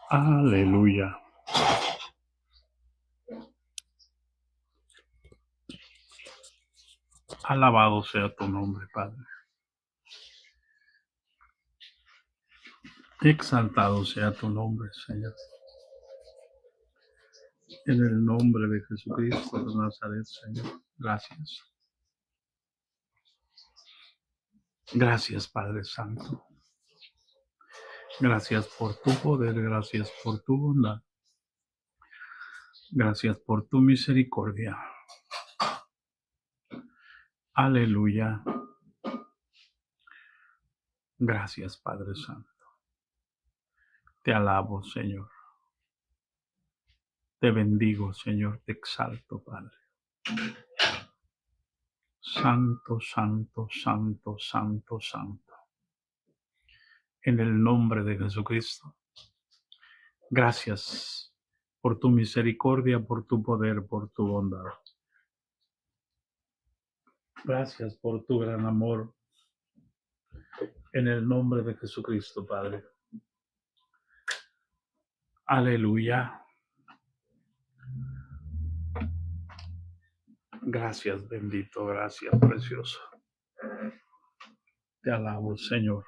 Aleluya. Alabado sea tu nombre, Padre. Exaltado sea tu nombre, Señor. En el nombre de Jesucristo de Nazaret, Señor. Gracias. Gracias, Padre Santo. Gracias por tu poder, gracias por tu bondad. Gracias por tu misericordia. Aleluya. Gracias, Padre Santo. Te alabo, Señor. Te bendigo, Señor. Te exalto, Padre. Santo, santo, santo, santo, santo. En el nombre de Jesucristo. Gracias por tu misericordia, por tu poder, por tu bondad. Gracias por tu gran amor. En el nombre de Jesucristo, Padre. Aleluya. Gracias, bendito, gracias, precioso. Te alabo, Señor.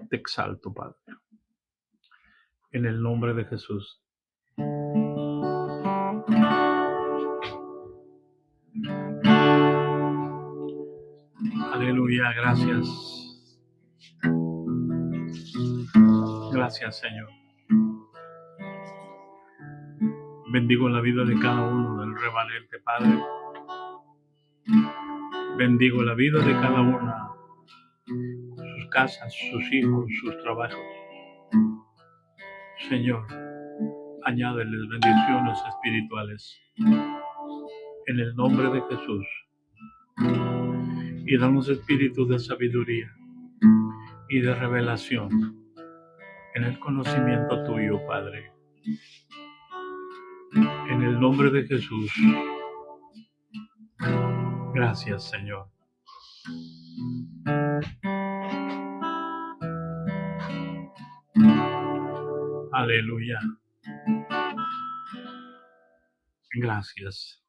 Te exalto, Padre. En el nombre de Jesús. Aleluya, gracias. Gracias, Señor. Bendigo la vida de cada uno del remanente, Padre. Bendigo la vida de cada una, sus casas, sus hijos, sus trabajos. Señor, añádeles bendiciones espirituales. En el nombre de Jesús. Y danos espíritus de sabiduría y de revelación en el conocimiento tuyo, Padre. En el nombre de Jesús. Gracias, Señor. Aleluya. Gracias.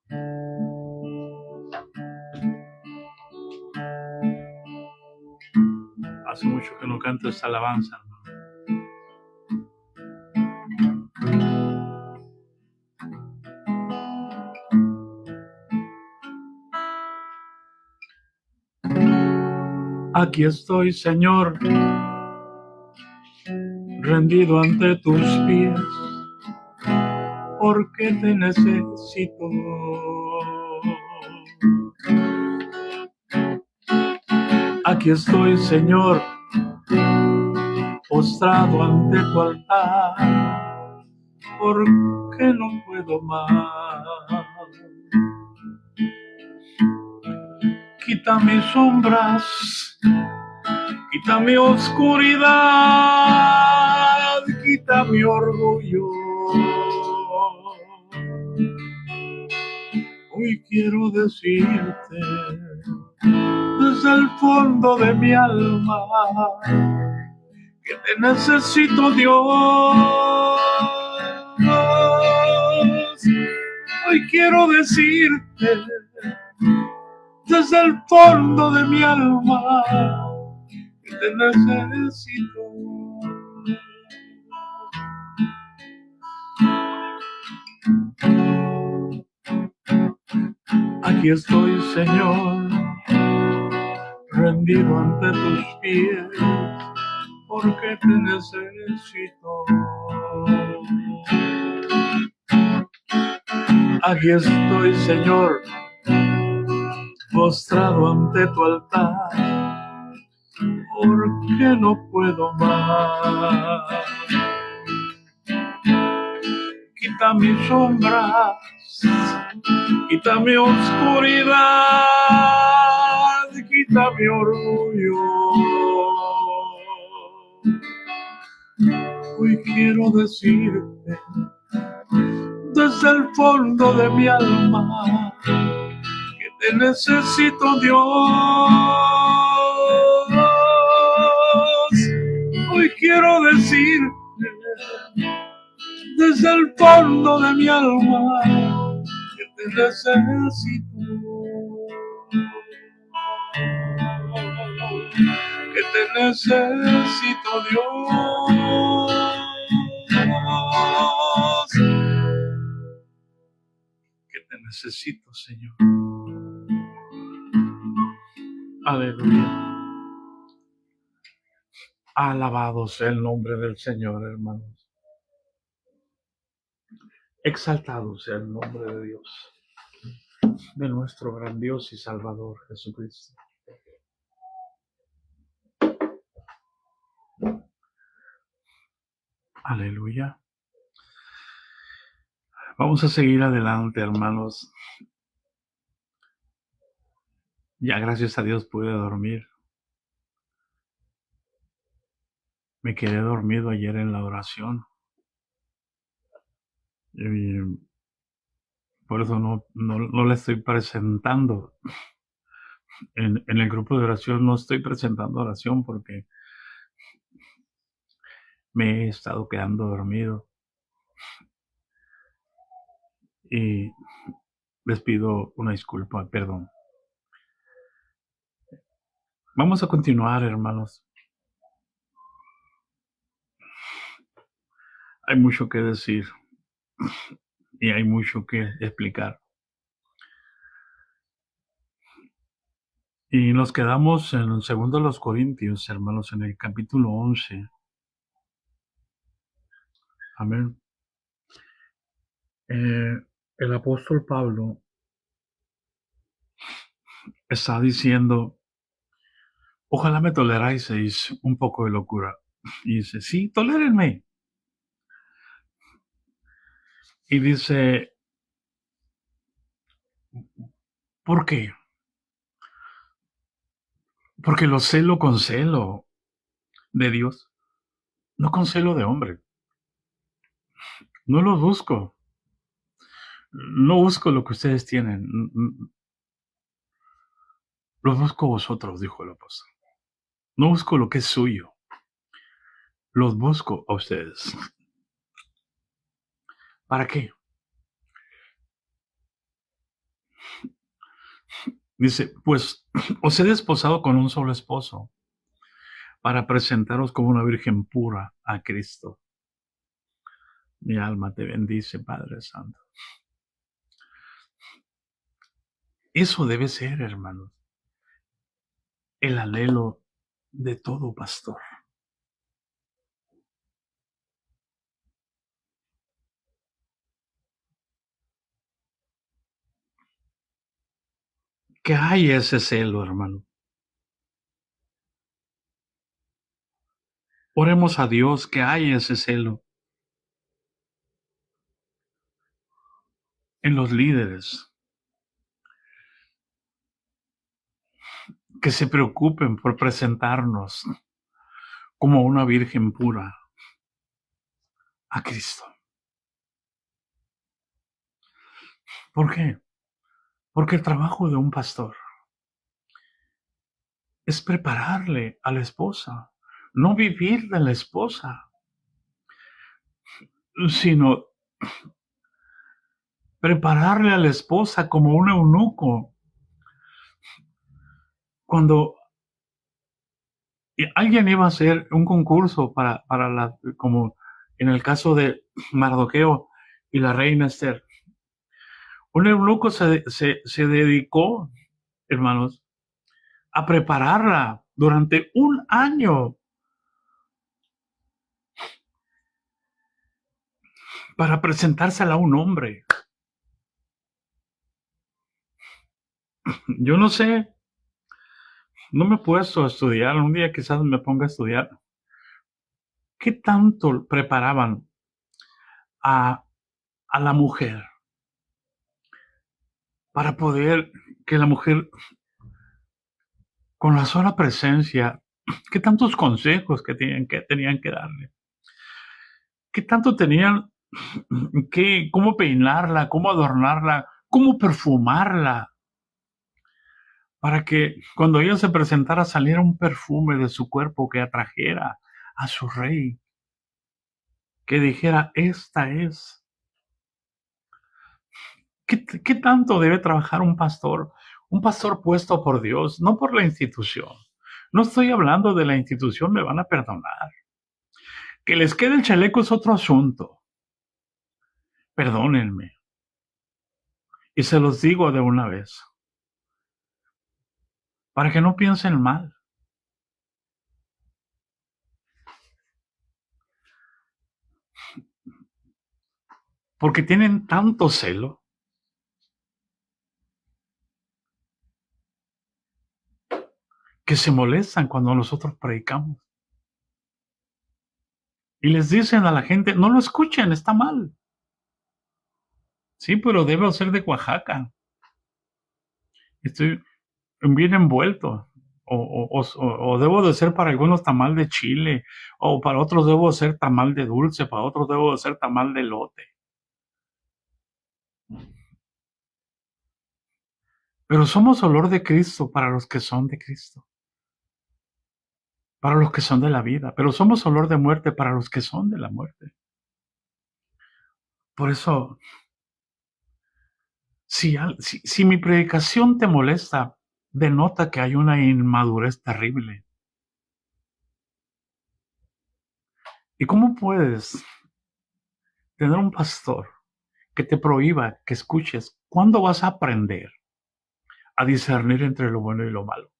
Hace mucho que no canto esta alabanza, hermano. Aquí estoy, Señor, rendido ante tus pies, porque te necesito. Aquí estoy, Señor, postrado ante tu altar, porque no puedo más. Quita mis sombras, quita mi oscuridad, quita mi orgullo. Hoy quiero decirte desde el fondo de mi alma que te necesito, Dios. Hoy quiero decirte desde el fondo de mi alma que te necesito. Aquí estoy, Señor, rendido ante tus pies, porque te necesito. Aquí estoy, Señor, postrado ante tu altar, porque no puedo más. Quita mis sombras, quita mi oscuridad, quita mi orgullo. Hoy quiero decirte desde el fondo de mi alma que te necesito, Dios. Hoy quiero decirte desde el fondo de mi alma, que te necesito, que te necesito, Dios, que te necesito, Señor. Aleluya. Alabado sea el nombre del Señor, hermanos. Exaltado sea el nombre de Dios, de nuestro gran Dios y Salvador Jesucristo. Aleluya. Vamos a seguir adelante, hermanos. Ya gracias a Dios pude dormir. Me quedé dormido ayer en la oración. Y por eso no le estoy presentando. En el grupo de oración no estoy presentando oración porque me he estado quedando dormido. Y les pido una disculpa, perdón. Vamos a continuar, hermanos. Hay mucho que decir y hay mucho que explicar. Y nos quedamos en el segundo de los Corintios, hermanos, en el capítulo 11. Amén. El apóstol Pablo está diciendo, ojalá me toleráis un poco de locura. Y dice, sí, tolérenme. Y dice, ¿por qué? Porque lo celo con celo de Dios, no con celo de hombre. No lo busco. No busco lo que ustedes tienen. Lo busco vosotros, dijo el apóstol. No busco lo que es suyo. Los busco a ustedes. ¿Para qué? Dice, pues os he desposado con un solo esposo para presentaros como una virgen pura a Cristo. Mi alma te bendice, Padre Santo. Eso debe ser, hermanos, el anhelo de todo pastor. Que hay ese celo, hermano. Oremos a Dios que hay ese celo en los líderes, que se preocupen por presentarnos como una virgen pura a Cristo. ¿Por qué? Porque el trabajo de un pastor es prepararle a la esposa, no vivir de la esposa, sino prepararle a la esposa como un eunuco. Cuando alguien iba a hacer un concurso como en el caso de Mardoqueo y la reina Esther, un eunuco se dedicó, hermanos, a prepararla durante un año para presentársela a un hombre. Yo no sé, no me he puesto a estudiar, un día quizás me ponga a estudiar. ¿Qué tanto preparaban a la mujer para poder que la mujer, con la sola presencia, qué tantos consejos tenían que darle? ¿Qué tanto tenían cómo peinarla, cómo adornarla, cómo perfumarla? Para que cuando ella se presentara saliera un perfume de su cuerpo que atrajera a su rey. que dijera, esta es. ¿Qué tanto debe trabajar un pastor? Un pastor puesto por Dios, no por la institución. No estoy hablando de la institución, me van a perdonar. Que les quede el chaleco es otro asunto. Perdónenme. Y se los digo de una vez, para que no piensen mal. Porque tienen tanto celo que se molestan cuando nosotros predicamos. Y les dicen a la gente, no lo escuchen, está mal. Sí, pero debo ser de Oaxaca. Estoy bien envuelto. O debo de ser para algunos tamal de chile, o para otros debo de ser tamal de dulce, para otros debo de ser tamal de elote. Pero somos olor de Cristo para los que son de Cristo, para los que son de la vida, pero somos olor de muerte para los que son de la muerte. Por eso, si mi predicación te molesta, denota que hay una inmadurez terrible. ¿Y cómo puedes tener un pastor que te prohíba que escuches? ¿Cuándo vas a aprender a discernir entre lo bueno y lo malo?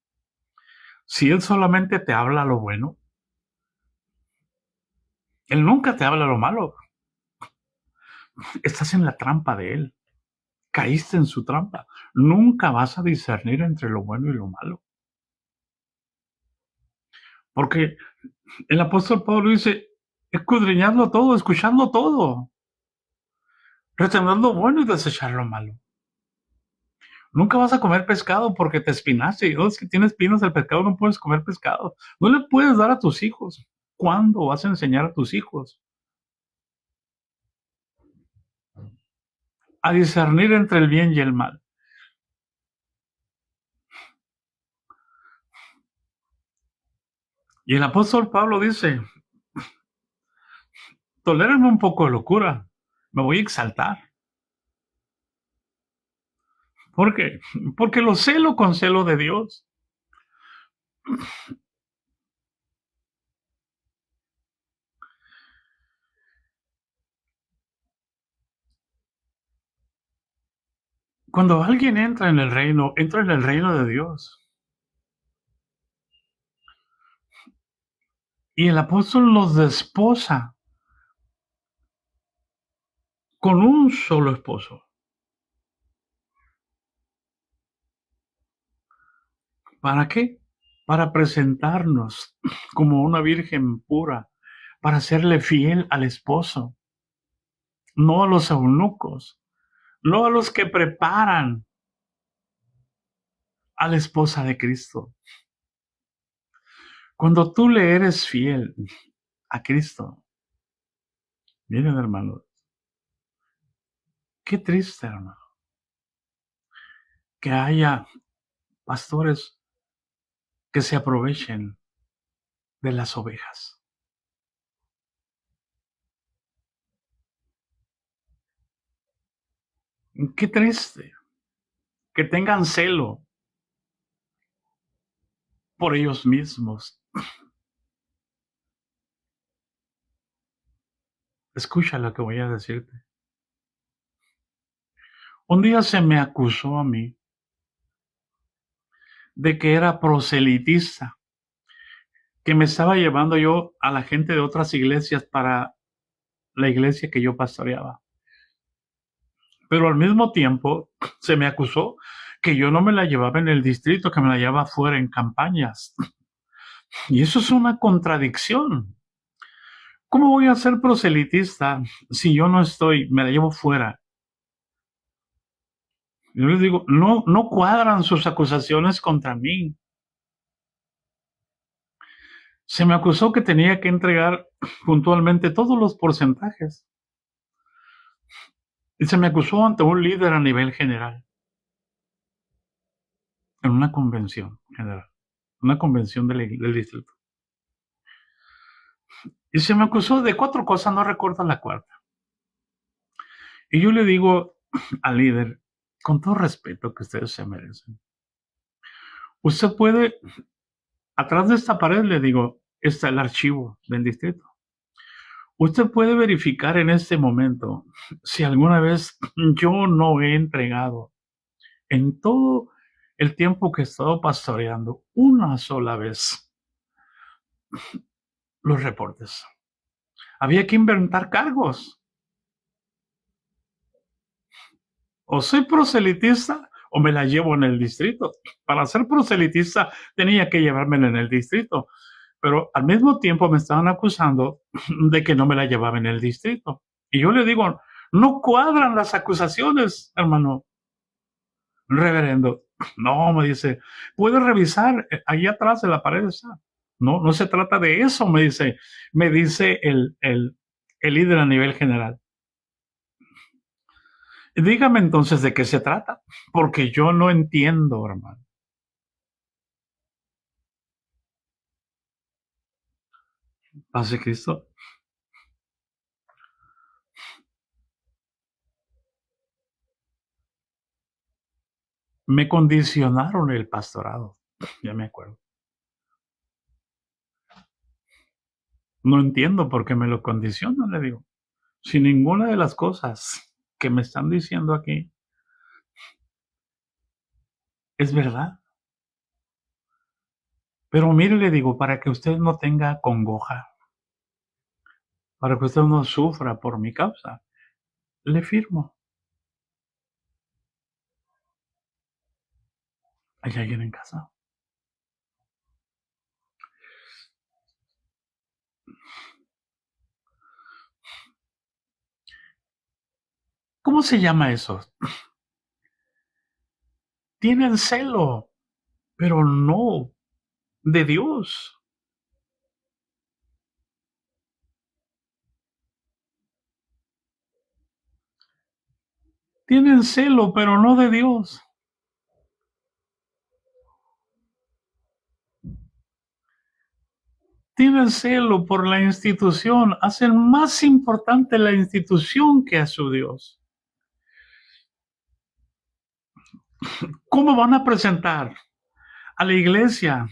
Si él solamente te habla lo bueno, él nunca te habla lo malo. Estás en la trampa de él. Caíste en su trampa. Nunca vas a discernir entre lo bueno y lo malo. Porque el apóstol Pablo dice, escudriñadlo todo, escuchando todo, retener lo bueno y desechar lo malo. Nunca vas a comer pescado porque te espinaste. Es que tienes espinas del pescado, no puedes comer pescado. No le puedes dar a tus hijos. ¿Cuándo vas a enseñar a tus hijos a discernir entre el bien y el mal? Y el apóstol Pablo dice, tolérenme un poco de locura, me voy a exaltar. ¿Por qué? Porque lo celo con celo de Dios. Cuando alguien entra en el reino de Dios. Y el apóstol los desposa con un solo esposo. ¿Para qué? Para presentarnos como una virgen pura, para serle fiel al esposo, no a los eunucos, no a los que preparan a la esposa de Cristo. Cuando tú le eres fiel a Cristo, miren hermanos, qué triste hermano, que haya pastores que se aprovechen de las ovejas. Qué triste que tengan celo por ellos mismos. Escucha lo que voy a decirte. Un día se me acusó a mí de que era proselitista, que me estaba llevando yo a la gente de otras iglesias para la iglesia que yo pastoreaba. Pero al mismo tiempo se me acusó que yo no me la llevaba en el distrito, que me la llevaba fuera en campañas. Y eso es una contradicción. ¿Cómo voy a ser proselitista si yo no estoy, me la llevo fuera? Yo les digo, no cuadran sus acusaciones contra mí. Se me acusó que tenía que entregar puntualmente todos los porcentajes. Y se me acusó ante un líder a nivel general, en una convención general, una convención del distrito. Y se me acusó de 4 cosas, no recuerdo la cuarta. Y yo le digo al líder, con todo respeto que ustedes se merecen, usted puede, atrás de esta pared, le digo, está el archivo del distrito. Usted puede verificar en este momento si alguna vez yo no he entregado en todo el tiempo que he estado pastoreando una sola vez los reportes. Había que inventar cargos. O soy proselitista o me la llevo en el distrito. Para ser proselitista tenía que llevármela en el distrito, pero al mismo tiempo me estaban acusando de que no me la llevaba en el distrito. Y yo le digo, no cuadran las acusaciones, hermano reverendo. No, me dice, puedes revisar, ahí atrás de la pared está. No, no se trata de eso, me dice el líder a nivel general. Dígame entonces de qué se trata, porque yo no entiendo, hermano. Paz de Cristo. Me condicionaron el pastorado, ya me acuerdo. No entiendo por qué me lo condicionan, le digo. Si ninguna de las cosas que me están diciendo aquí es verdad. Pero mire, le digo, para que usted no tenga congoja, para que usted no sufra por mi causa, le firmo. ¿Hay alguien en casa? ¿Cómo se llama eso? Tienen celo, pero no de Dios. Tienen celo, pero no de Dios. Tienen celo por la institución. Hacen más importante la institución que a su Dios. ¿Cómo van a presentar a la iglesia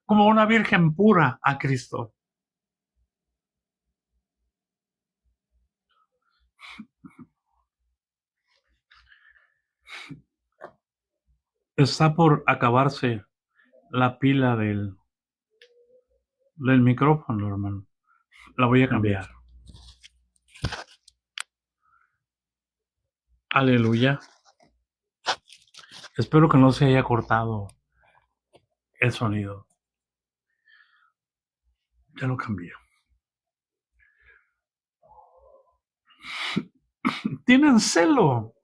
como una virgen pura a Cristo? Está por acabarse la pila del micrófono, hermano. La voy a cambiar. Aleluya. Espero que no se haya cortado el sonido. Ya lo cambié. Tienen celo.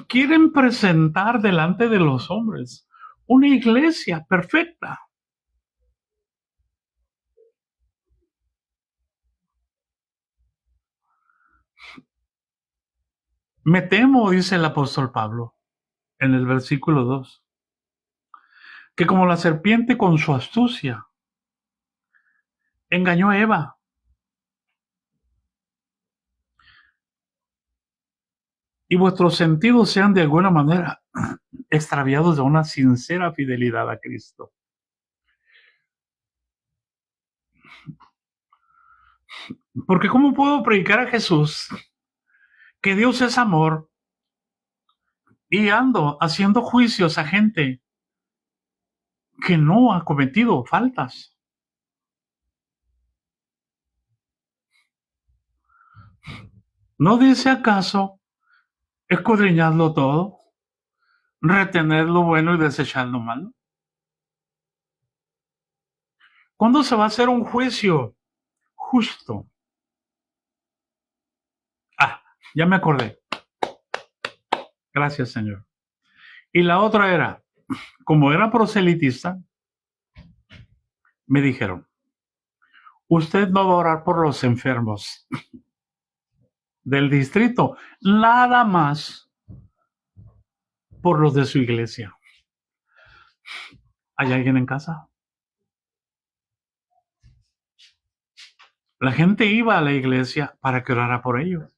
Quieren presentar delante de los hombres una iglesia perfecta. Me temo, dice el apóstol Pablo en el versículo 2, que como la serpiente con su astucia engañó a Eva, y vuestros sentidos sean de alguna manera extraviados de una sincera fidelidad a Cristo. Porque ¿cómo puedo predicar a Jesús que Dios es amor y ando haciendo juicios a gente que no ha cometido faltas? ¿No dice acaso escudriñadlo todo, retener lo bueno y desechar lo malo? ¿Cuándo se va a hacer un juicio justo? Ah, ya me acordé. Gracias, Señor. Y la otra era, como era proselitista, me dijeron, usted no va a orar por los enfermos del distrito, nada más por los de su iglesia. ¿Hay alguien en casa? La gente iba a la iglesia para que orara por ellos.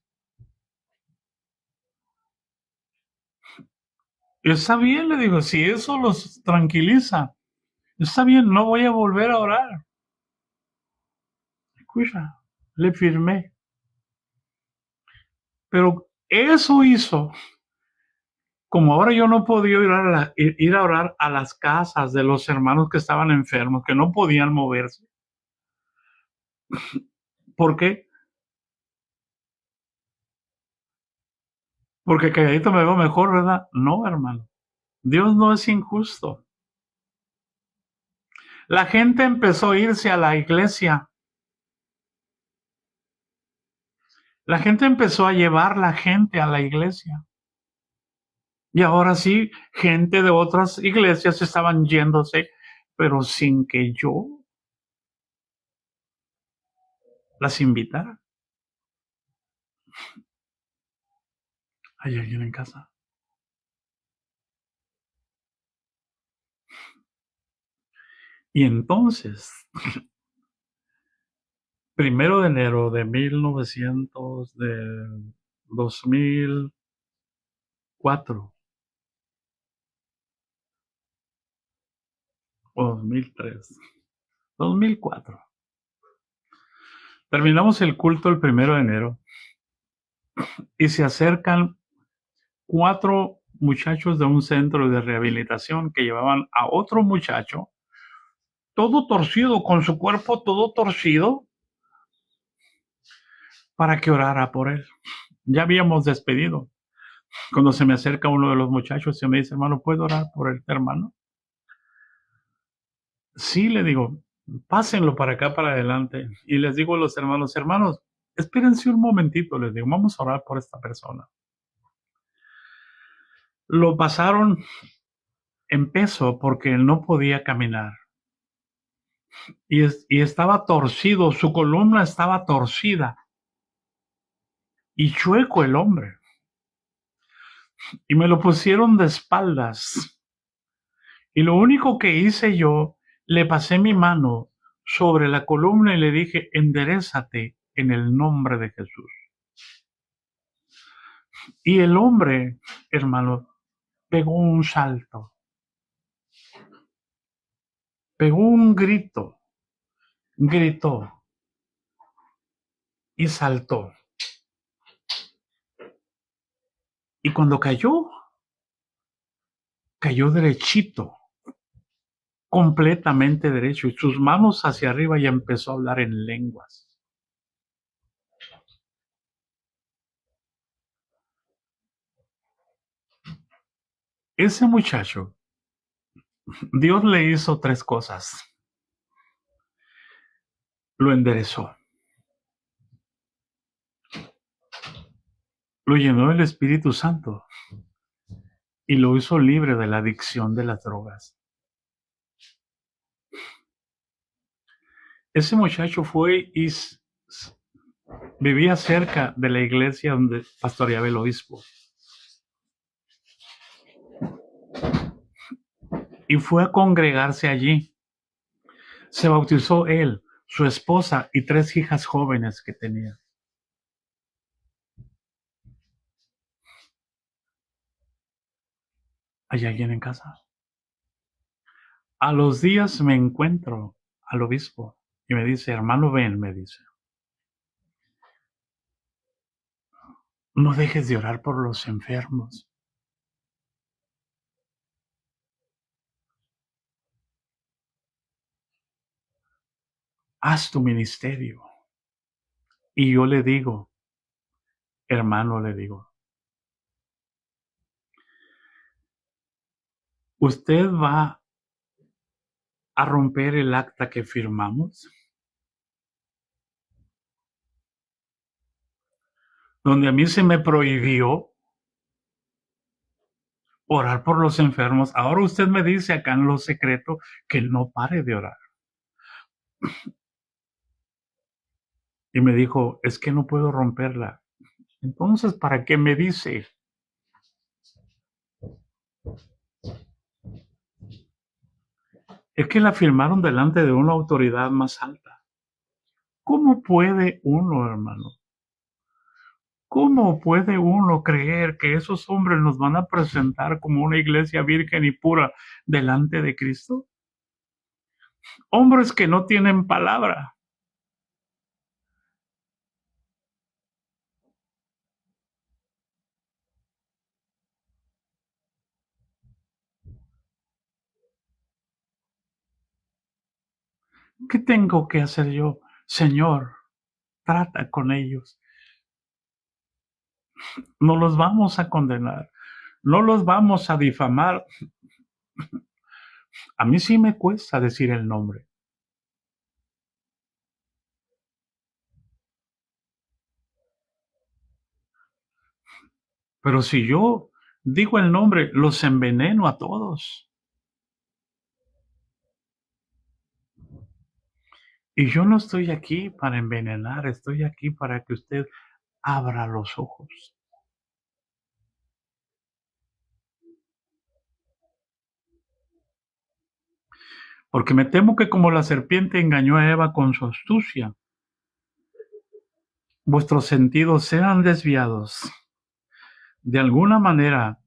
Está bien, le digo, si eso los tranquiliza, está bien, no voy a volver a orar. Escucha, le firmé. Pero eso hizo, como ahora yo no podía ir a orar a las casas de los hermanos que estaban enfermos, que no podían moverse. ¿Por qué? Porque calladito me veo mejor, ¿verdad? No, hermano. Dios no es injusto. La gente empezó a irse a la iglesia. La gente empezó a llevar la gente a la iglesia. Y ahora sí, gente de otras iglesias estaban yéndose, pero sin que yo las invitara. ¿Hay alguien en casa? Y entonces, 1 de enero de 2004 o 2004, terminamos el culto el 1 de enero y se acercan 4 muchachos de un centro de rehabilitación que llevaban a otro muchacho, todo torcido, con su cuerpo todo torcido, para que orara por él. Ya habíamos despedido. Cuando se me acerca uno de los muchachos y me dice, hermano, ¿puedo orar por el hermano? Sí, le digo, pásenlo para acá, para adelante. Y les digo a los hermanos, espérense un momentito, les digo, vamos a orar por esta persona. Lo pasaron en peso porque él no podía caminar. Y estaba torcido, su columna estaba torcida. Y chueco el hombre. Y me lo pusieron de espaldas. Y lo único que hice yo, le pasé mi mano sobre la columna y le dije, enderézate en el nombre de Jesús. Y el hombre, hermano, pegó un salto, pegó un grito, gritó y saltó. Y cuando cayó, cayó derechito, completamente derecho, y sus manos hacia arriba y empezó a hablar en lenguas. Ese muchacho, Dios le hizo 3 cosas. Lo enderezó, lo llenó del Espíritu Santo y lo hizo libre de la adicción de las drogas. Ese muchacho fue y vivía cerca de la iglesia donde pastoreaba el obispo. Y fue a congregarse allí. Se bautizó él, su esposa y 3 hijas jóvenes que tenía. ¿Hay alguien en casa? A los días me encuentro al obispo y me dice, hermano, ven, me dice, no dejes de orar por los enfermos. Haz tu ministerio. Y yo le digo, hermano, le digo, ¿usted va a romper el acta que firmamos? Donde a mí se me prohibió orar por los enfermos. Ahora usted me dice acá en lo secreto que no pare de orar. Y me dijo, es que no puedo romperla. Entonces, ¿para qué me dice? Es que la firmaron delante de una autoridad más alta. ¿Cómo puede uno, hermano? ¿Cómo puede uno creer que esos hombres nos van a presentar como una iglesia virgen y pura delante de Cristo? Hombres que no tienen palabra. ¿Qué tengo que hacer yo? Señor, trata con ellos. No los vamos a condenar. No los vamos a difamar. A mí sí me cuesta decir el nombre. Pero si yo digo el nombre, los enveneno a todos. Y yo no estoy aquí para envenenar, estoy aquí para que usted abra los ojos. Porque me temo que como la serpiente engañó a Eva con su astucia, vuestros sentidos sean desviados de alguna manera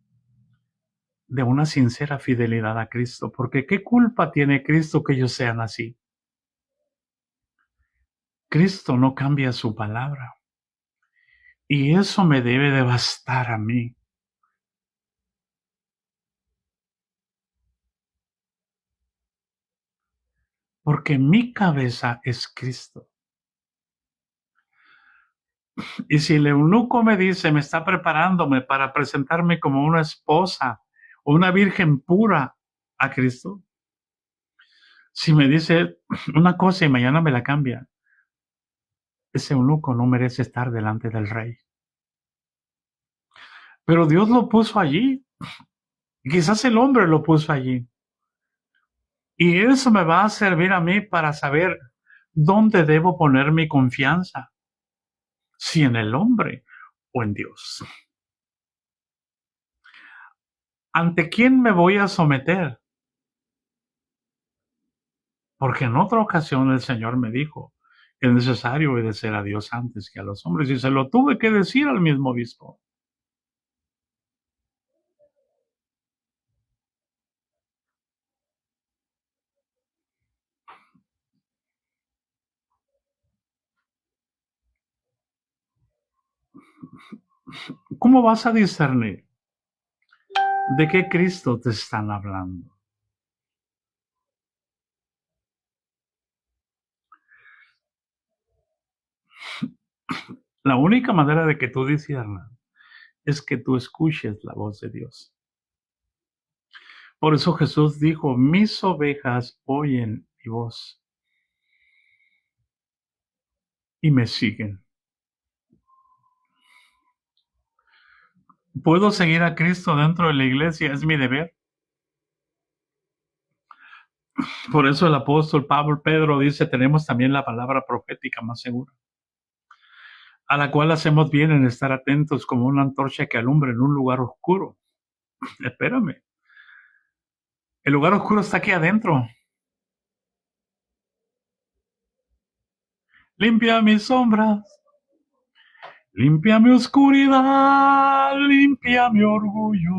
de una sincera fidelidad a Cristo. Porque ¿qué culpa tiene Cristo que ellos sean así? Cristo no cambia su palabra. Y eso me debe de bastar a mí. Porque mi cabeza es Cristo. Y si el eunuco me dice, me está preparándome para presentarme como una esposa o una virgen pura a Cristo, si me dice una cosa y mañana me la cambia, ese eunuco no merece estar delante del rey. Pero Dios lo puso allí. Quizás el hombre lo puso allí. Y eso me va a servir a mí para saber dónde debo poner mi confianza, si en el hombre o en Dios. ¿Ante quién me voy a someter? Porque en otra ocasión el Señor me dijo que es necesario obedecer a Dios antes que a los hombres. Y se lo tuve que decir al mismo obispo. ¿Cómo vas a discernir de qué Cristo te están hablando? La única manera de que tú disciernas es que tú escuches la voz de Dios. Por eso Jesús dijo, mis ovejas oyen mi voz y me siguen. ¿Puedo seguir a Cristo dentro de la iglesia? Es mi deber. Por eso el apóstol Pablo Pedro dice, tenemos también la palabra profética más segura, a la cual hacemos bien en estar atentos como una antorcha que alumbra en un lugar oscuro. Espérame, el lugar oscuro está aquí adentro. Limpia mis sombras, limpia mi oscuridad, limpia mi orgullo.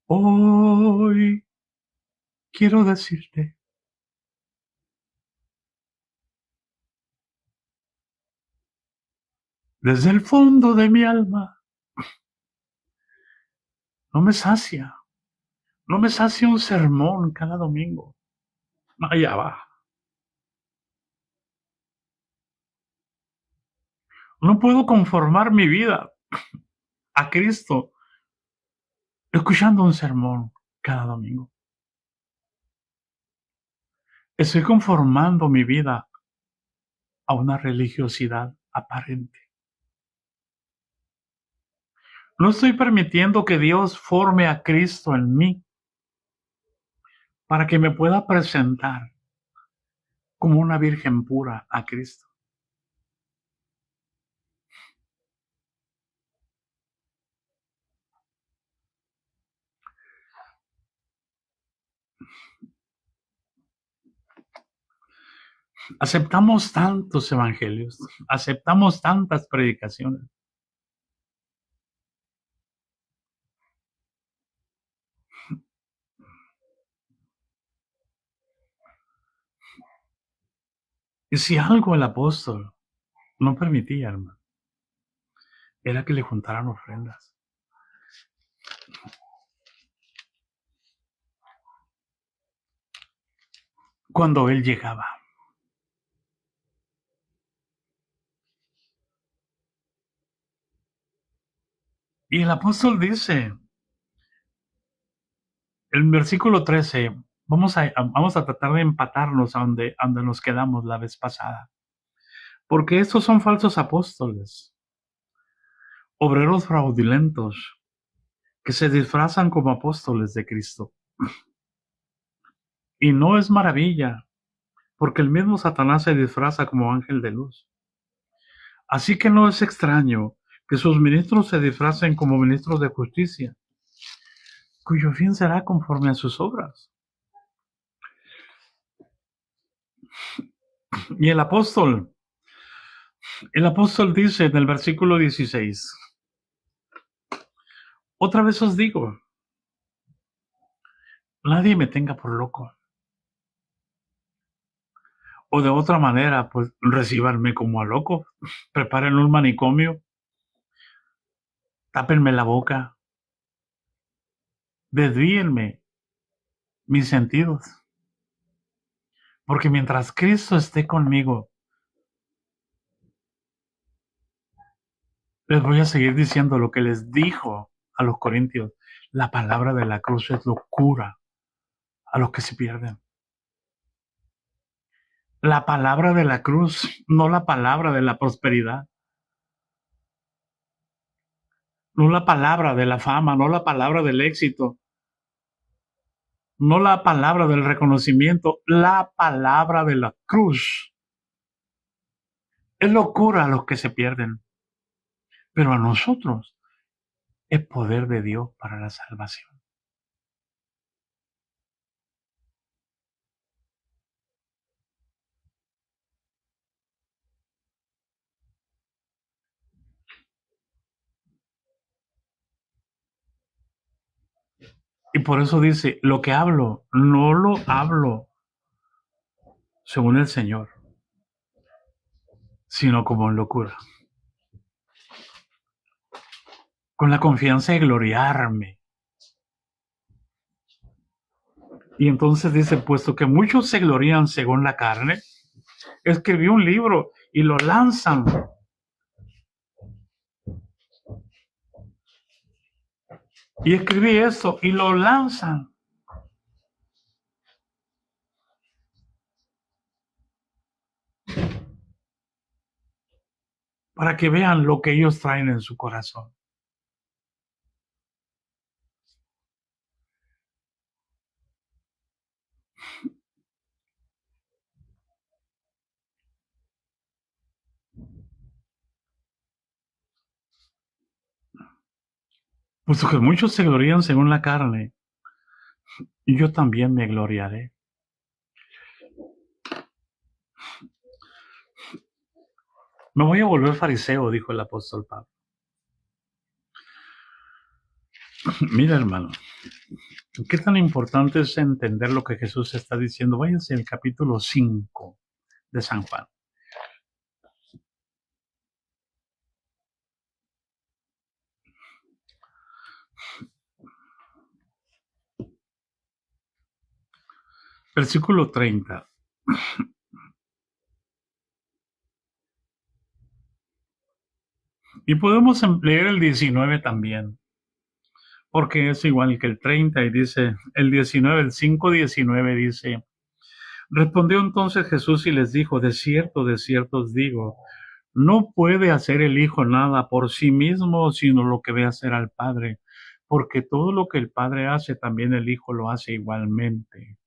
Hoy quiero decirte, desde el fondo de mi alma, no me sacia, no me sacia un sermón cada domingo. Allá va. No puedo conformar mi vida a Cristo escuchando un sermón cada domingo. Estoy conformando mi vida a una religiosidad aparente. No estoy permitiendo que Dios forme a Cristo en mí para que me pueda presentar como una virgen pura a Cristo. Aceptamos tantos evangelios, aceptamos tantas predicaciones. Y si algo el apóstol no permitía, hermano, era que le juntaran ofrendas. Cuando él llegaba. Y el apóstol dice, el versículo 13, vamos a tratar de empatarnos a donde nos quedamos la vez pasada. Porque estos son falsos apóstoles, obreros fraudulentos, que se disfrazan como apóstoles de Cristo. Y no es maravilla, porque el mismo Satanás se disfraza como ángel de luz. Así que no es extraño que sus ministros se disfracen como ministros de justicia, cuyo fin será conforme a sus obras. Y el apóstol dice en el versículo 16, otra vez os digo, nadie me tenga por loco. O de otra manera, pues recíbanme como a loco, preparen un manicomio, tápenme la boca, desvíenme mis sentidos. Porque mientras Cristo esté conmigo, les voy a seguir diciendo lo que les dijo a los corintios. La palabra de la cruz es locura a los que se pierden. La palabra de la cruz, no la palabra de la prosperidad. No la palabra de la fama, no la palabra del éxito, no la palabra del reconocimiento, la palabra de la cruz. Es locura a los que se pierden, pero a nosotros es poder de Dios para la salvación. Y por eso dice, lo que hablo, no lo hablo según el Señor, sino como en locura. Con la confianza de gloriarme. Y entonces dice, puesto que muchos se glorían según la carne, escribí un libro y lo lanzan. Y escribí esto y lo lanzan. Para que vean lo que ellos traen en su corazón. Puesto que muchos se glorían según la carne, y yo también me gloriaré. Me voy a volver fariseo, dijo el apóstol Pablo. Mira, hermano, qué tan importante es entender lo que Jesús está diciendo. Váyanse al capítulo 5 de San Juan. Versículo 30. Y podemos leer el 19 también, porque es igual que el 30 y dice, el 19, el 5:19 dice, respondió entonces Jesús y les dijo, de cierto os digo, no puede hacer el Hijo nada por sí mismo, sino lo que ve hacer al Padre, porque todo lo que el Padre hace, también el Hijo lo hace igualmente.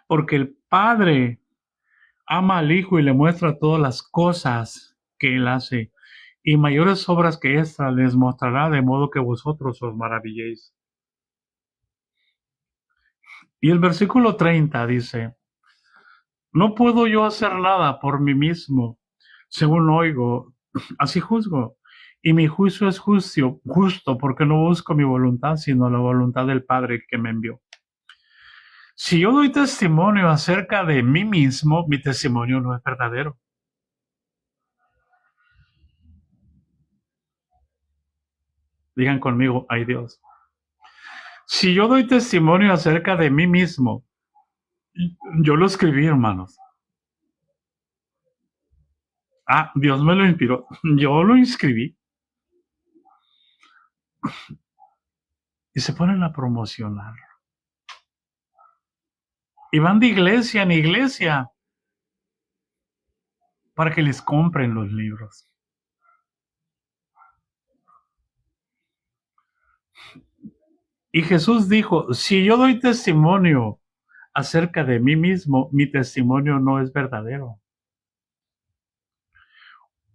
Porque el Padre ama al Hijo y le muestra todas las cosas que Él hace, y mayores obras que éstas les mostrará, de modo que vosotros os maravilléis. Y el versículo 30 dice, No puedo yo hacer nada por mí mismo. Según oigo, así juzgo. Y mi juicio es justo porque no busco mi voluntad, sino la voluntad del Padre que me envió. Si yo doy testimonio acerca de mí mismo, mi testimonio no es verdadero. Digan conmigo, ay Dios. Si yo doy testimonio acerca de mí mismo, yo lo escribí, hermanos. Dios me lo inspiró. Yo lo inscribí. Y se ponen a promocionar. Y van de iglesia en iglesia para que les compren los libros. Y Jesús dijo, si yo doy testimonio acerca de mí mismo, mi testimonio no es verdadero.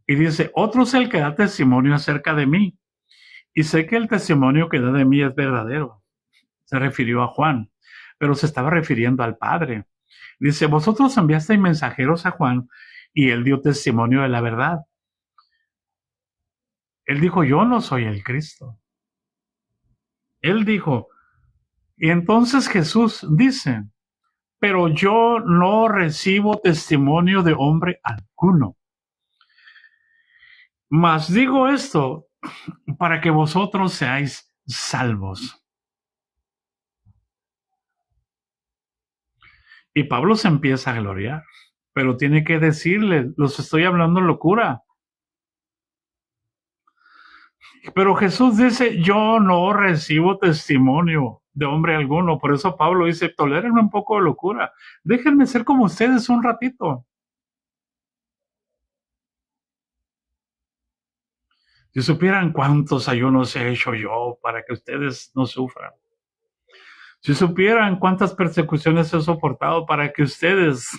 Y dice, otro es el que da testimonio acerca de mí. Y sé que el testimonio que da de mí es verdadero. Se refirió a Juan, pero se estaba refiriendo al Padre. Dice, vosotros enviasteis mensajeros a Juan y él dio testimonio de la verdad. Él dijo, yo no soy el Cristo. Él dijo, y entonces Jesús dice, pero yo no recibo testimonio de hombre alguno. Mas digo esto para que vosotros seáis salvos. Y Pablo se empieza a gloriar, pero tiene que decirle, los estoy hablando locura. Pero Jesús dice, yo no recibo testimonio de hombre alguno. Por eso Pablo dice, tolérenme un poco de locura. Déjenme ser como ustedes un ratito. Si supieran cuántos ayunos he hecho yo para que ustedes no sufran. Si supieran cuántas persecuciones he soportado para que ustedes...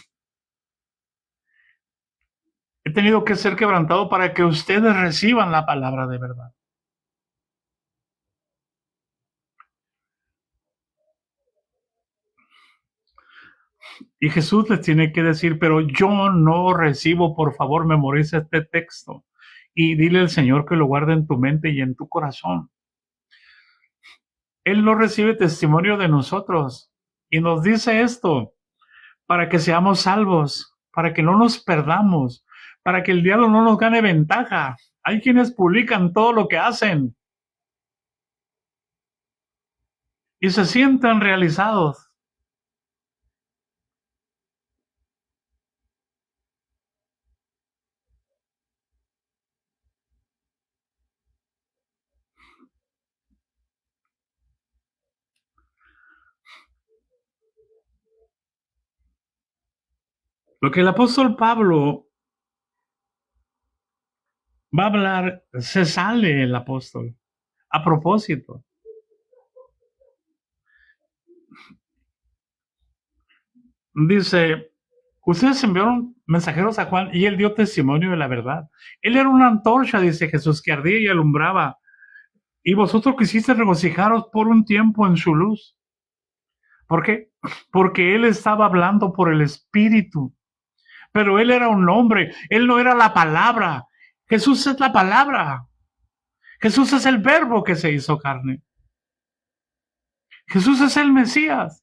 He tenido que ser quebrantado para que ustedes reciban la palabra de verdad. Y Jesús les tiene que decir, pero yo no recibo, por favor, memoriza este texto y dile al Señor que lo guarde en tu mente y en tu corazón. Él no recibe testimonio de nosotros y nos dice esto para que seamos salvos, para que no nos perdamos, para que el diablo no nos gane ventaja. Hay quienes publican todo lo que hacen y se sientan realizados. Lo que el apóstol Pablo va a hablar, se sale el apóstol a propósito. Dice, ustedes enviaron mensajeros a Juan y él dio testimonio de la verdad. Él era una antorcha, dice Jesús, que ardía y alumbraba. Y vosotros quisiste regocijaros por un tiempo en su luz. ¿Por qué? Porque él estaba hablando por el Espíritu. Pero él era un hombre, él no era la palabra. Jesús es la palabra. Jesús es el verbo que se hizo carne. Jesús es el Mesías.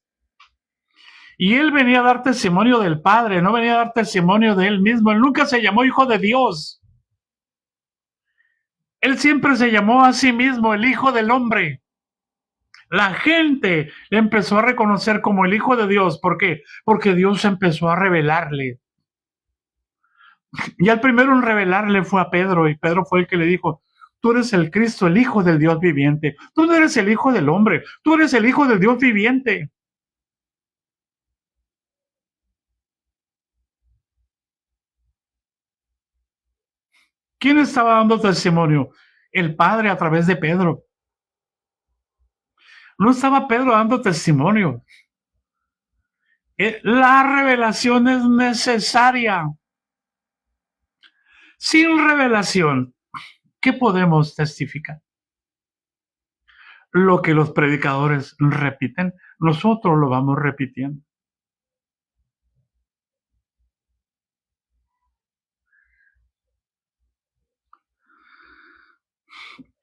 Y él venía a dar testimonio del Padre, no venía a dar testimonio de él mismo. Él nunca se llamó Hijo de Dios. Él siempre se llamó a sí mismo el Hijo del Hombre. La gente le empezó a reconocer como el Hijo de Dios. ¿Por qué? Porque Dios empezó a revelarle. Y al primero en revelarle fue a Pedro, y Pedro fue el que le dijo, tú eres el Cristo, el Hijo del Dios viviente. Tú no eres el Hijo del Hombre, tú eres el Hijo del Dios viviente. ¿Quién estaba dando testimonio? El Padre a través de Pedro. No estaba Pedro dando testimonio. La revelación es necesaria. Sin revelación, ¿qué podemos testificar? Lo que los predicadores repiten, nosotros lo vamos repitiendo.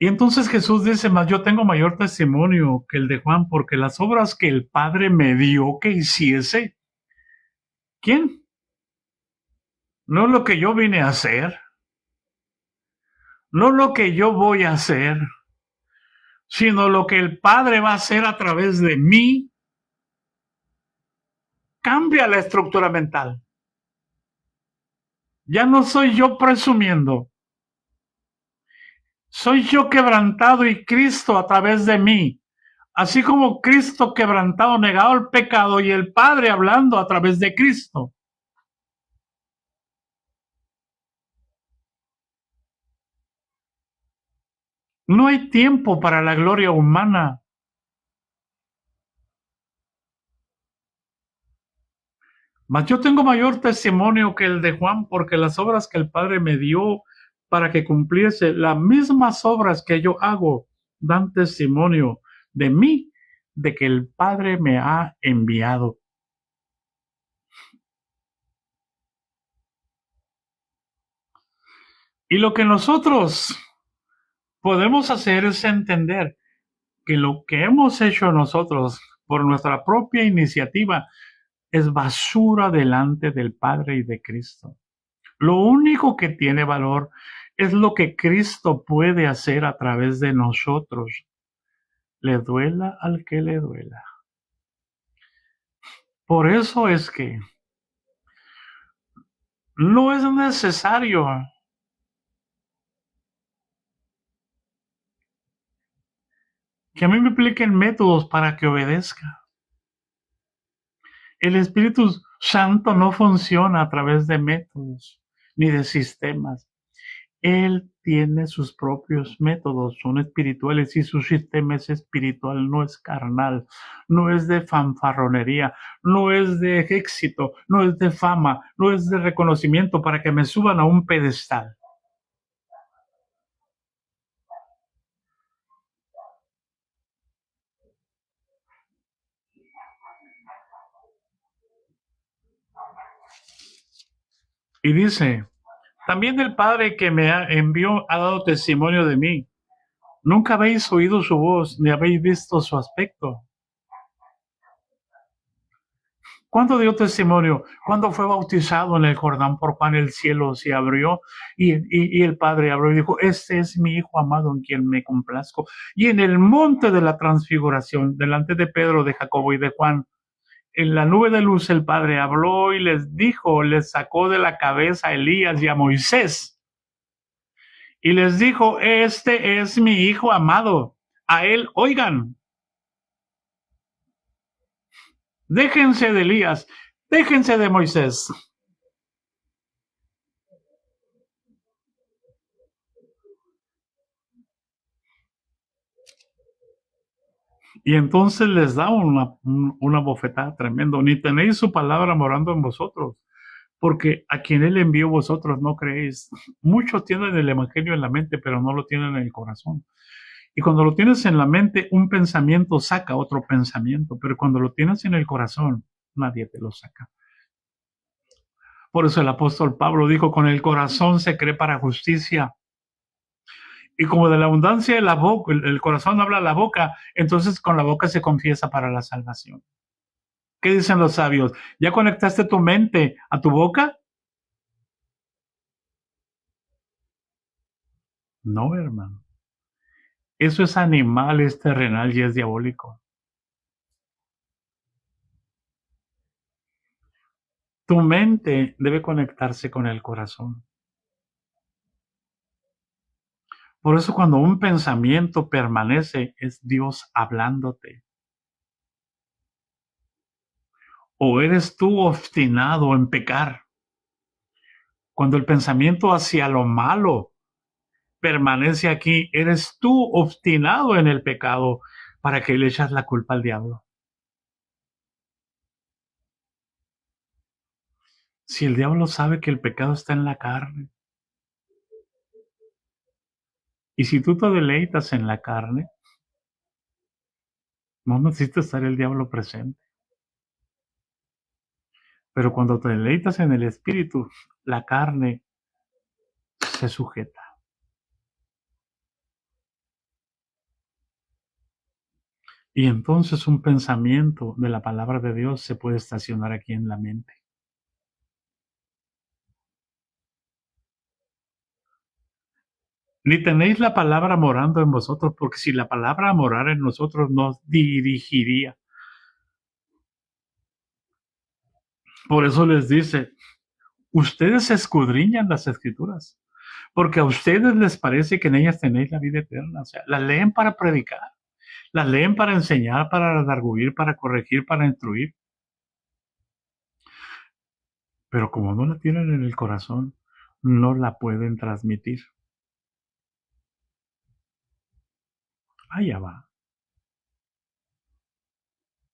Y entonces Jesús dice, mas yo tengo mayor testimonio que el de Juan, porque las obras que el Padre me dio que hiciese, ¿quién? No lo que yo vine a hacer, no lo que yo voy a hacer, sino lo que el Padre va a hacer a través de mí, cambia la estructura mental. Ya no soy yo presumiendo, soy yo quebrantado y Cristo a través de mí. Así como Cristo quebrantado, negado el pecado y el Padre hablando a través de Cristo. No hay tiempo para la gloria humana. Mas yo tengo mayor testimonio que el de Juan, porque las obras que el Padre me dio para que cumpliese, las mismas obras que yo hago, dan testimonio de mí, de que el Padre me ha enviado. Y lo que nosotros podemos hacer es entender que lo que hemos hecho nosotros por nuestra propia iniciativa es basura delante del Padre y de Cristo. Lo único que tiene valor es lo que Cristo puede hacer a través de nosotros. Le duela al que le duela. Por eso es que no es necesario que a mí me apliquen métodos para que obedezca. El Espíritu Santo no funciona a través de métodos ni de sistemas. Él tiene sus propios métodos, son espirituales y su sistema es espiritual, no es carnal, no es de fanfarronería, no es de éxito, no es de fama, no es de reconocimiento para que me suban a un pedestal. Y dice, también el Padre que me envió ha dado testimonio de mí. Nunca habéis oído su voz, ni habéis visto su aspecto. ¿Cuándo dio testimonio? Cuando fue bautizado en el Jordán por Juan, el cielo se abrió y el Padre habló y dijo, este es mi Hijo amado en quien me complazco. Y en el monte de la transfiguración, delante de Pedro, de Jacobo y de Juan, en la nube de luz el Padre habló y les dijo, les sacó de la cabeza a Elías y a Moisés. Y les dijo, este es mi Hijo amado, a él oigan. Déjense de Elías, déjense de Moisés. Y entonces les da una bofetada tremenda. Ni tenéis su palabra morando en vosotros, porque a quien él envió vosotros no creéis. Muchos tienen el evangelio en la mente, pero no lo tienen en el corazón. Y cuando lo tienes en la mente, un pensamiento saca otro pensamiento, pero cuando lo tienes en el corazón, nadie te lo saca. Por eso el apóstol Pablo dijo, con el corazón se cree para justicia. Y como de la abundancia de la boca, el corazón habla la boca, entonces con la boca se confiesa para la salvación. ¿Qué dicen los sabios? ¿Ya conectaste tu mente a tu boca? No, hermano. Eso es animal, es terrenal y es diabólico. Tu mente debe conectarse con el corazón. Por eso cuando un pensamiento permanece, es Dios hablándote. O eres tú obstinado en pecar. Cuando el pensamiento hacia lo malo permanece aquí, eres tú obstinado en el pecado para que le echas la culpa al diablo. Si el diablo sabe que el pecado está en la carne, y si tú te deleitas en la carne, no necesita estar el diablo presente. Pero cuando te deleitas en el espíritu, la carne se sujeta. Y entonces un pensamiento de la palabra de Dios se puede estacionar aquí en la mente. Ni tenéis la palabra morando en vosotros, porque si la palabra morara en nosotros nos dirigiría. Por eso les dice, ustedes escudriñan las escrituras, porque a ustedes les parece que en ellas tenéis la vida eterna. O sea, las leen para predicar, las leen para enseñar, para redarguir, para corregir, para instruir. Pero como no la tienen en el corazón, no la pueden transmitir. Allá va.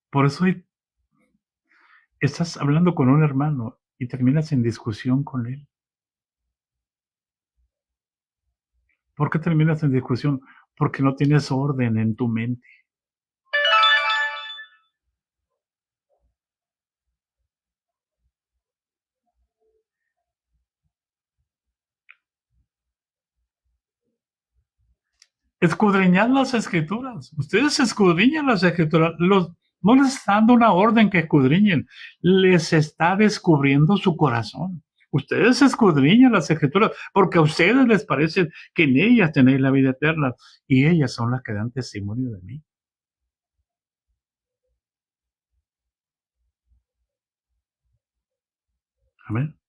Por eso estás hablando con un hermano y terminas en discusión con él. ¿Por qué terminas en discusión? Porque no tienes orden en tu mente. Escudriñad las escrituras. Ustedes escudriñan las escrituras. No les está dando una orden que escudriñen. Les está descubriendo su corazón. Ustedes escudriñan las escrituras porque a ustedes les parece que en ellas tenéis la vida eterna y ellas son las que dan testimonio de mí. Amén.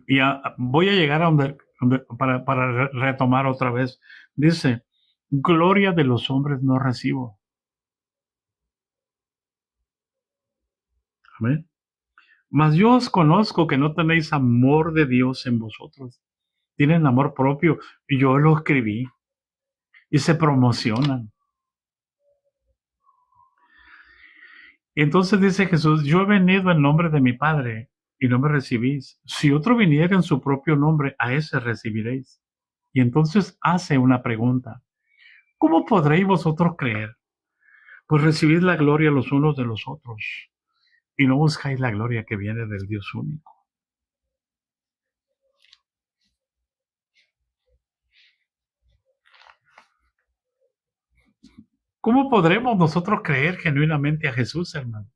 Y voy a llegar a para retomar otra vez. Dice, gloria de los hombres no recibo. Amén. Mas yo os conozco que no tenéis amor de Dios en vosotros. Tienen amor propio. Y yo lo escribí. Y se promocionan. Y entonces dice Jesús, yo he venido en nombre de mi Padre y no me recibís. Si otro viniera en su propio nombre, a ese recibiréis. Y entonces hace una pregunta. ¿Cómo podréis vosotros creer? Pues recibid la gloria los unos de los otros y no buscáis la gloria que viene del Dios único. ¿Cómo podremos nosotros creer genuinamente a Jesús, hermano?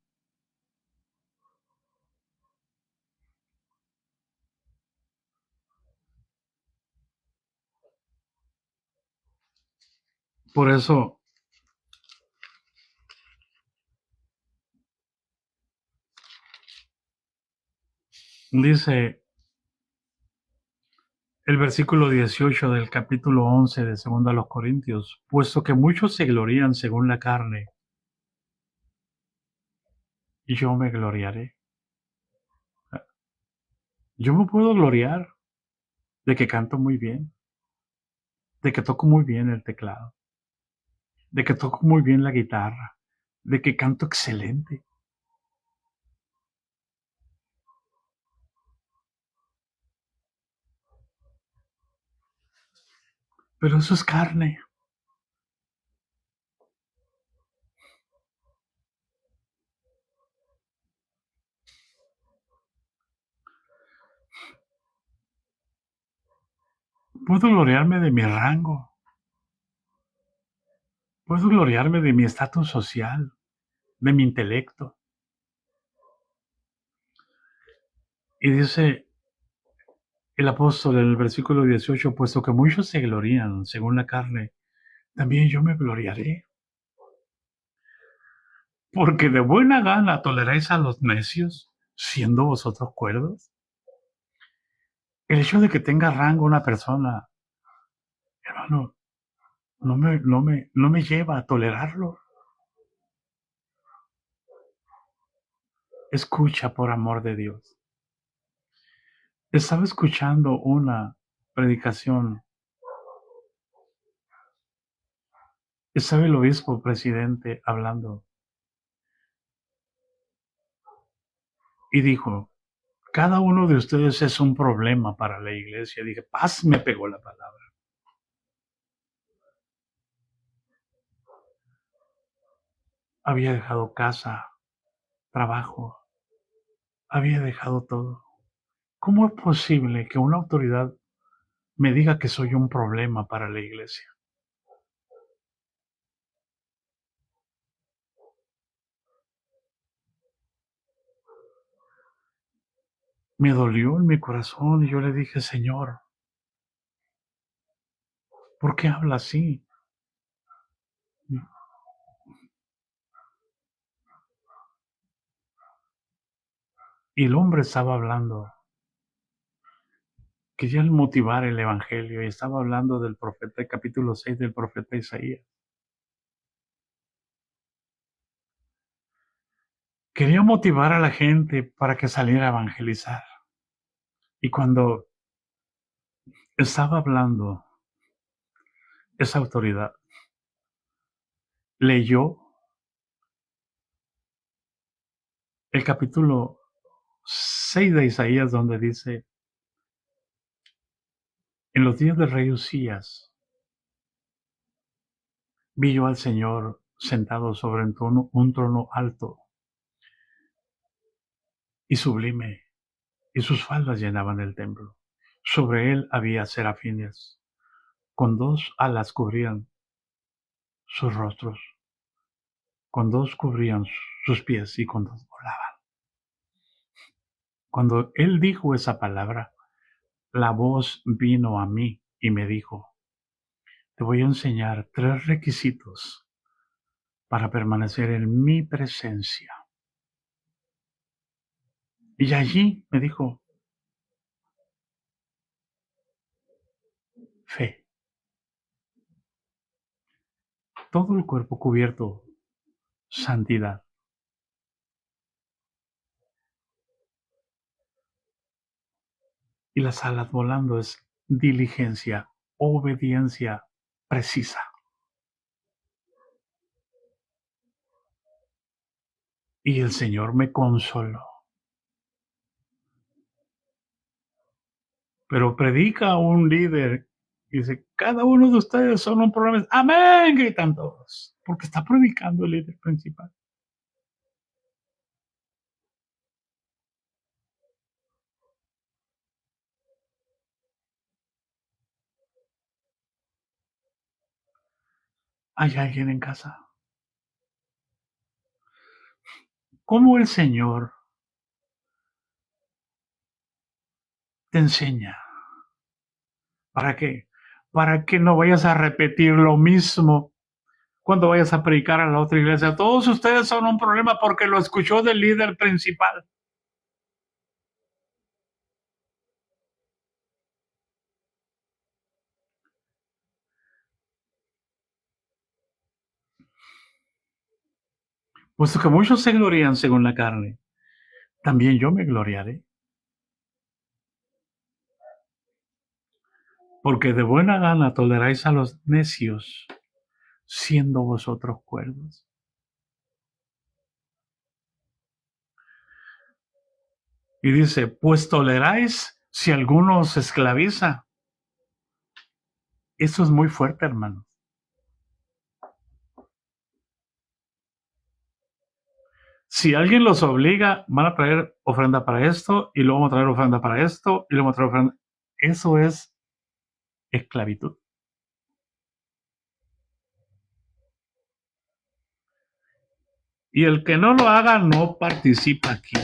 Por eso dice el versículo 18 del capítulo 11 de 2 a los Corintios, puesto que muchos se glorían según la carne, y yo me gloriaré. Yo me puedo gloriar de que canto muy bien, de que toco muy bien el teclado, de que toco muy bien la guitarra, de que canto excelente. Pero eso es carne. Puedo gloriarme de mi rango, puedo gloriarme de mi estatus social, de mi intelecto. Y dice el apóstol en el versículo 18, puesto que muchos se glorían según la carne, también yo me gloriaré. Porque de buena gana toleráis a los necios, siendo vosotros cuerdos. El hecho de que tenga rango una persona, hermano, no me lleva a tolerarlo. Escucha por amor de Dios. Estaba escuchando una predicación. Estaba el obispo presidente hablando y dijo, cada uno de ustedes es un problema para la iglesia. Dije, paz, me pegó la palabra. Había dejado casa, trabajo, había dejado todo. ¿Cómo es posible que una autoridad me diga que soy un problema para la iglesia. Me dolió en mi corazón y yo le dije, Señor, ¿por qué habla así? Y el hombre estaba hablando, quería motivar el evangelio y estaba hablando del profeta, el capítulo 6 del profeta Isaías. Quería motivar a la gente para que saliera a evangelizar. Y cuando estaba hablando esa autoridad, leyó el capítulo 6 de Isaías donde dice, en los días del rey Usías, vi yo al Señor sentado sobre un trono alto y sublime, y sus faldas llenaban el templo. Sobre él había serafines, con dos alas cubrían sus rostros, con dos cubrían sus pies y con dos volaban. Cuando él dijo esa palabra, la voz vino a mí y me dijo, te voy a enseñar 3 requisitos para permanecer en mi presencia. Y allí me dijo, fe, todo el cuerpo cubierto, santidad, y las alas volando es diligencia, obediencia precisa. Y el Señor me consoló. Pero predica un líder y dice, cada uno de ustedes son un problema. Amén, gritan todos, porque está predicando el líder principal. ¿Hay alguien en casa? ¿Cómo el Señor te enseña? ¿Para qué? Para que no vayas a repetir lo mismo cuando vayas a predicar a la otra iglesia. Todos ustedes son un problema porque lo escuchó del líder principal. Puesto que muchos se glorían según la carne, también yo me gloriaré. Porque de buena gana toleráis a los necios, siendo vosotros cuerdos. Y dice, pues toleráis si alguno os esclaviza. Eso es muy fuerte, hermano. Si alguien los obliga, van a traer ofrenda para esto, y luego van a traer ofrenda para esto, y luego van a traer ofrenda. Eso es esclavitud. Y el que no lo haga no participa aquí.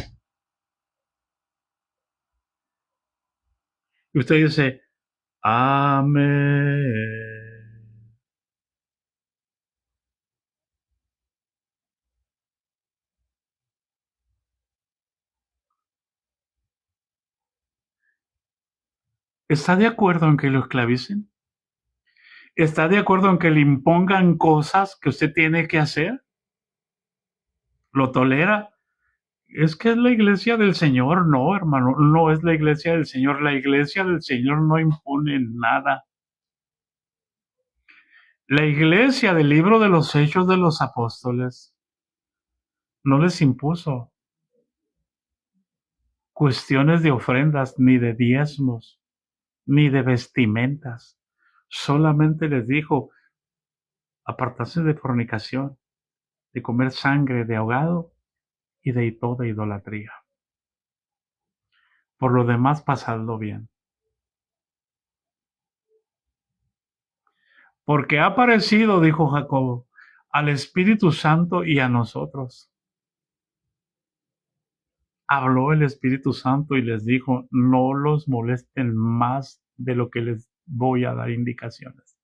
Y usted dice, amén. ¿Está de acuerdo en que lo esclavicen? ¿Está de acuerdo en que le impongan cosas que usted tiene que hacer? ¿Lo tolera? Es que es la iglesia del Señor. No, hermano, no es la iglesia del Señor. La iglesia del Señor no impone nada. La iglesia del libro de los Hechos de los Apóstoles no les impuso cuestiones de ofrendas, ni de diezmos, ni de vestimentas. Solamente les dijo, apartarse de fornicación, de comer sangre de ahogado y de toda idolatría. Por lo demás, pasadlo bien. porque ha aparecido, dijo Jacob, al Espíritu Santo y a nosotros. Habló el Espíritu Santo y les dijo, no los molesten más de lo que les voy a dar indicaciones.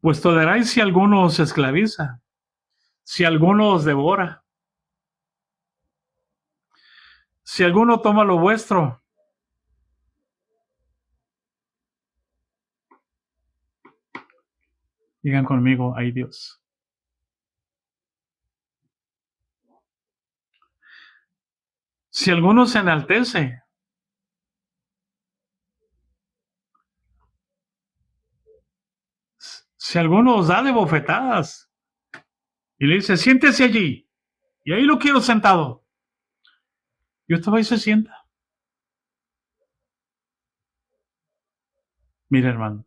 Pues toleraréis si alguno os esclaviza, si alguno os devora, si alguno toma lo vuestro. Digan conmigo, ay Dios. Si alguno se enaltece, si alguno os da de bofetadas y le dice, siéntese allí, y ahí lo quiero sentado, y usted va y se sienta. Mira, hermano,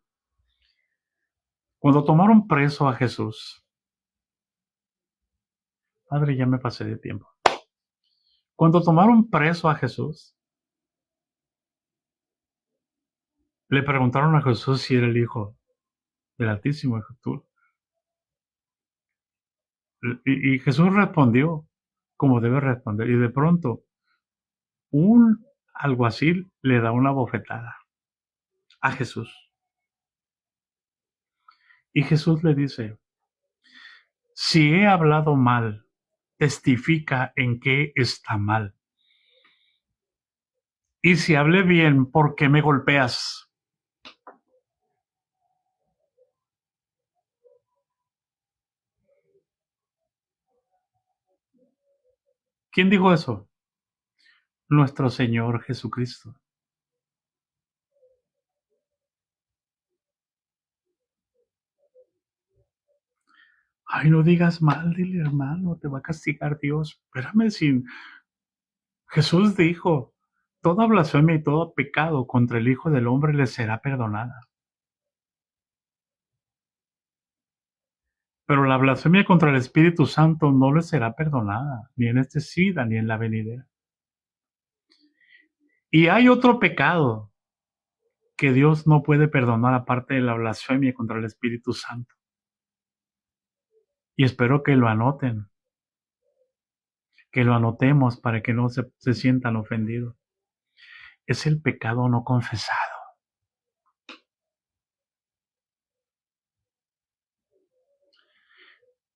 cuando tomaron preso a Jesús, Padre, ya me pasé de tiempo. Cuando tomaron preso a Jesús, le preguntaron a Jesús si era el Hijo del Altísimo. Y Jesús respondió como debe responder. Y de pronto, un alguacil le da una bofetada a Jesús. Y Jesús le dice, si he hablado mal, testifica en qué está mal. Y si hablé bien, ¿por qué me golpeas? ¿Quién dijo eso? Nuestro Señor Jesucristo. Ay, no digas mal, dile hermano, te va a castigar Dios. Espérame, sin Jesús dijo, toda blasfemia y todo pecado contra el Hijo del Hombre le será perdonada. Pero la blasfemia contra el Espíritu Santo no le será perdonada, ni en este vida, ni en la venidera. Y hay otro pecado que Dios no puede perdonar aparte de la blasfemia contra el Espíritu Santo. Y espero que lo anoten, que lo anotemos para que no se sientan ofendidos. Es el pecado no confesado.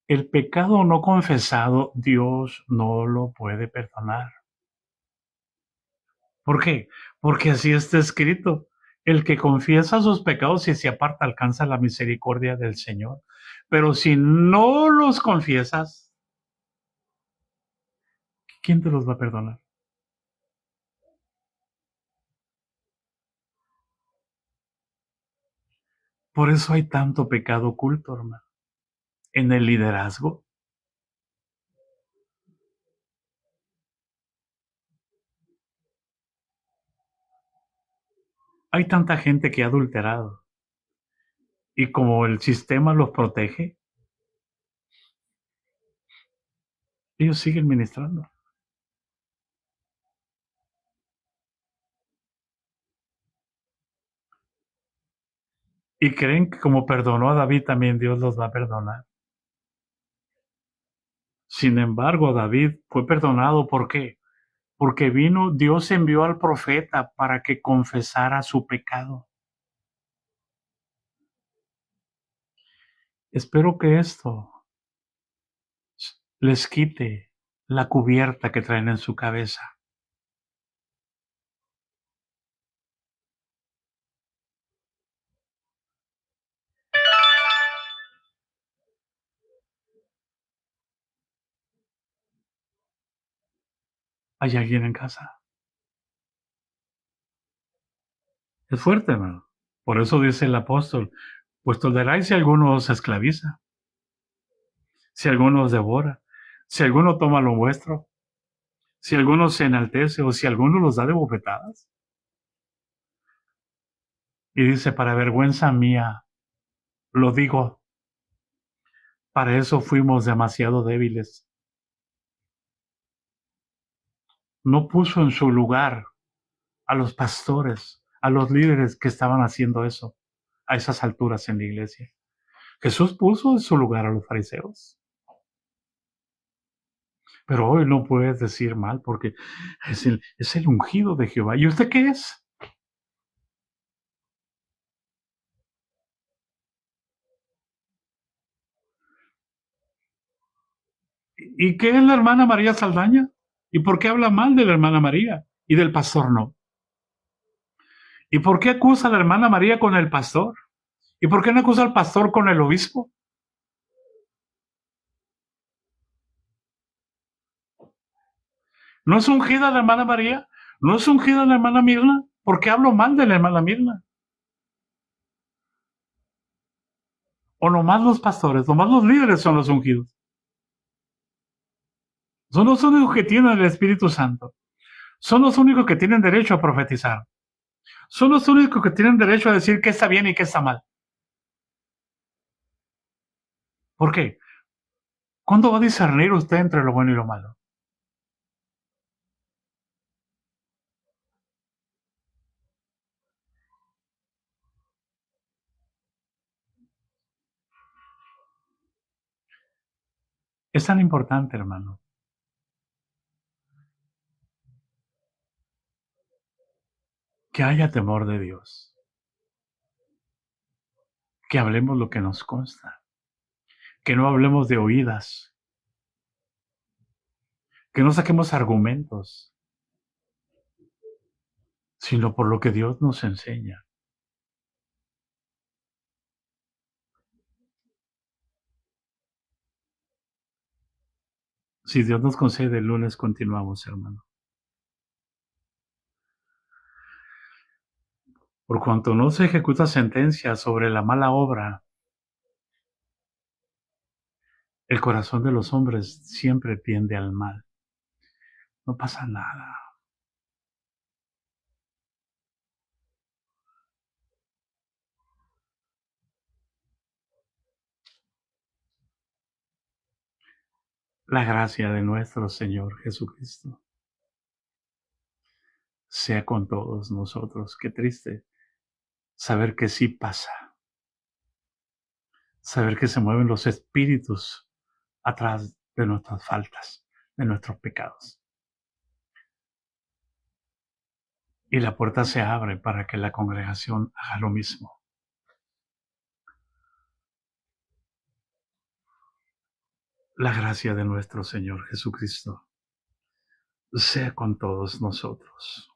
El pecado no confesado, Dios no lo puede perdonar. ¿Por qué? Porque así está escrito. El que confiesa sus pecados y se aparta alcanza la misericordia del Señor. Pero si no los confiesas, ¿quién te los va a perdonar? Por eso hay tanto pecado oculto, hermano. En el liderazgo hay tanta gente que ha adulterado. Y como el sistema los protege, ellos siguen ministrando. Y creen que como perdonó a David, también Dios los va a perdonar. Sin embargo, David fue perdonado. ¿Por qué? Porque vino, Dios envió al profeta para que confesara su pecado. Espero que esto les quite la cubierta que traen en su cabeza. ¿Hay alguien en casa? Es fuerte, hermano. Por eso dice el apóstol, pues toleráis si alguno os esclaviza, si alguno os devora, si alguno toma lo vuestro, si alguno se enaltece o si alguno los da de bofetadas. Y dice, para vergüenza mía, lo digo, para eso fuimos demasiado débiles. no puso en su lugar a los pastores, a los líderes que estaban haciendo eso a esas alturas en la iglesia. Jesús puso en su lugar a los fariseos. Pero hoy no puedes decir mal porque es el ungido de Jehová. ¿Y usted qué es? ¿Y qué es la hermana María Saldaña? ¿Y por qué habla mal de la hermana María y del pastor no? ¿Y por qué acusa a la hermana María con el pastor? ¿Y por qué no acusa al pastor con el obispo? ¿No es ungida la hermana María? ¿No es ungida la hermana Mirna? ¿Por qué hablo mal de la hermana Mirna? O nomás los pastores, nomás los líderes son los ungidos. Son los únicos que tienen el Espíritu Santo. Son los únicos que tienen derecho a profetizar. Son los únicos que tienen derecho a decir qué está bien y qué está mal. ¿Por qué? ¿Cuándo va a discernir usted entre lo bueno y lo malo? Es tan importante, hermano, que haya temor de Dios, que hablemos lo que nos consta, que no hablemos de oídas, que no saquemos argumentos, sino por lo que Dios nos enseña. Si Dios nos concede, el lunes continuamos, hermano. Por cuanto no se ejecuta sentencia sobre la mala obra, el corazón de los hombres siempre tiende al mal. No pasa nada. La gracia de nuestro Señor Jesucristo sea con todos nosotros. Qué triste saber que sí pasa. Saber que se mueven los espíritus atrás de nuestras faltas, de nuestros pecados. Y la puerta se abre para que la congregación haga lo mismo. La gracia de nuestro Señor Jesucristo sea con todos nosotros.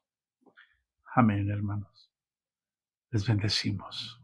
Amén, hermanos. Les bendecimos.